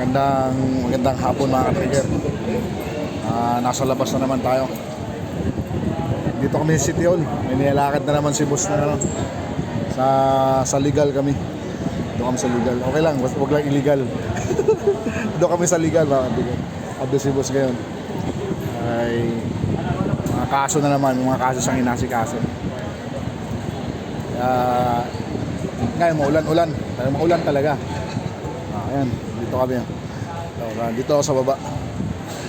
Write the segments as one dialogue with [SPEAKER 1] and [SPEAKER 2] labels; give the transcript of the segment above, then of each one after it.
[SPEAKER 1] Magandang hapon mga ka-trigger. Nasa labas na naman tayo. Dito kami sa City Hall. May nilalakad na naman si boss na sa legal kami. Doon kami sa legal. Okay lang, wag lang illegal. Doon kami sa legal mga ka-trigger. At doon si boss ngayon ay mga kaso na naman, mga kaso siyang inasikaso. Ngayon maulan-ulan. Maulan talaga. Ayan, dito kami. Dito ako sa baba.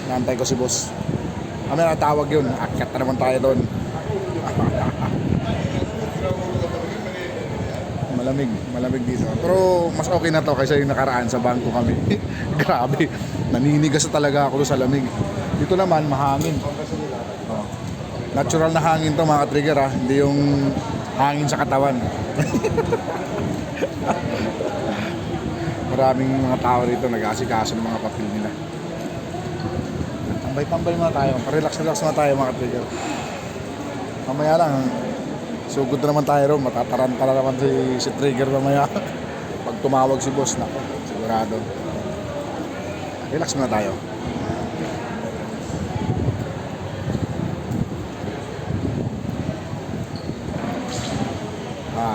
[SPEAKER 1] Naantay ko si boss. Kami natawag yun. Akyat na naman tayo doon. Malamig dito. Pero mas okay na to kaysa yung nakaraan sa bangko kami. Grabe. Naninigas talaga ako sa lamig. Dito naman mahangin. Natural na hangin to mga trigger ha. Hindi yung hangin sa katawan. Maraming mga tao rito nag-aasikaso ng mga papel nila. Tambay-tambay muna tayo. Relax muna tayo mga trigger. Mamaya lang. Sugod na naman tayo ron. Matataranta na naman si trigger mamaya. Pag tumawag si boss na. Sigurado. Relax muna tayo.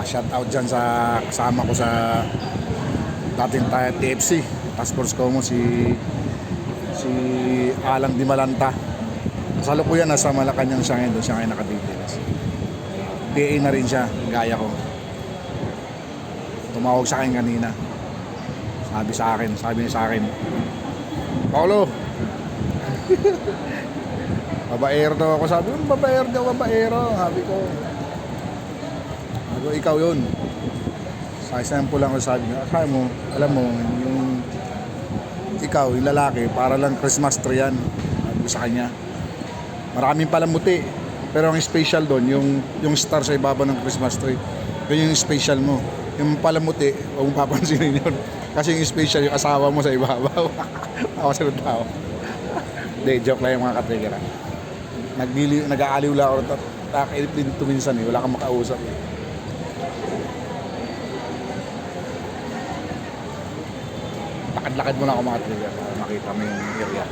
[SPEAKER 1] Shout out dyan sa kasama ko sa dating tayo TFC Task Force Como si Alang Di Malanta. Kasalukuyan nasa Malacanang siya ngayon. Doon siya ngayon nakadetails. PA na rin siya, gaya ko. Tumawag sa akin kanina. Sabi niya sa akin, Paulo, babaero daw ako. Sabi ko, babaero. Sabi ko, ikaw yun. Sa example lang ko sabi mo, alam mo, yung ikaw, yung lalaki, para lang Christmas tree yan. Sabi ko sa kanya. Maraming palang muti. Pero ang special doon, yung star sa ibaba ng Christmas tree. Yun yung special mo. Yung palamuti, huwag mong papansinin yun. Kasi yung special, yung asawa mo sa ibabaw. Ako sa tao. Hindi, joke lang yung mga katrigger. Nag-aaliw lang ako. Nakailip din ito minsan eh. Wala kang makausap eh. Lakad-lakad muna ako mga trigger para makita mo yung area.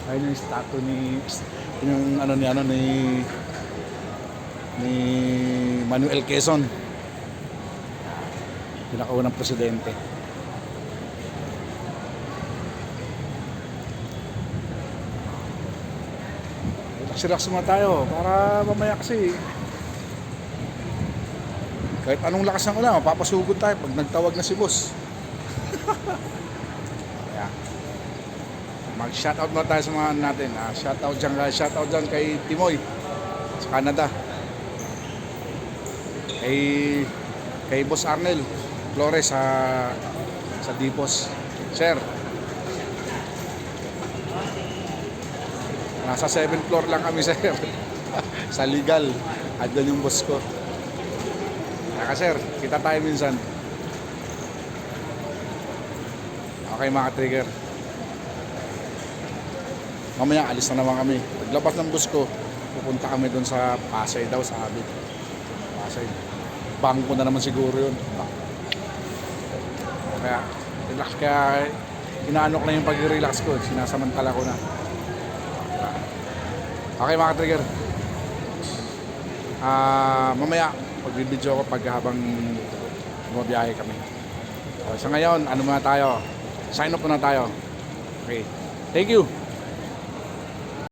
[SPEAKER 1] Ayun yung statue ni Manuel Quezon, pinakaunang presidente. Relax muna tayo para mamaya kasi kahit anong lakas ng ulan mapapasugod tayo pag nagtawag na si boss. Mag-shoutout muna tayo sa mga natin. Shoutout dyan kay Timoy sa Canada. Kay Boss Arnel Flores sa Dipos. Sir, nasa 7th floor lang kami sir. Sa legal. Adyan yung boss ko. Kaya sir, kita tayo minsan. Okay mga trigger. Mamaya alis na naman kami. Paglabas ng bus ko, pupunta kami doon sa Pasay daw, sabi. Pasay. Bangko na naman siguro yun. Kaya, relax. Kaya, inaano ko na yung pag-relax ko. Sinasamantala ko na. Okay mga trigger. Mamaya, pagbibidyo ko habang bumabiyahe kami. So ngayon, ano muna tayo? Sign up muna tayo. Okay. Thank you.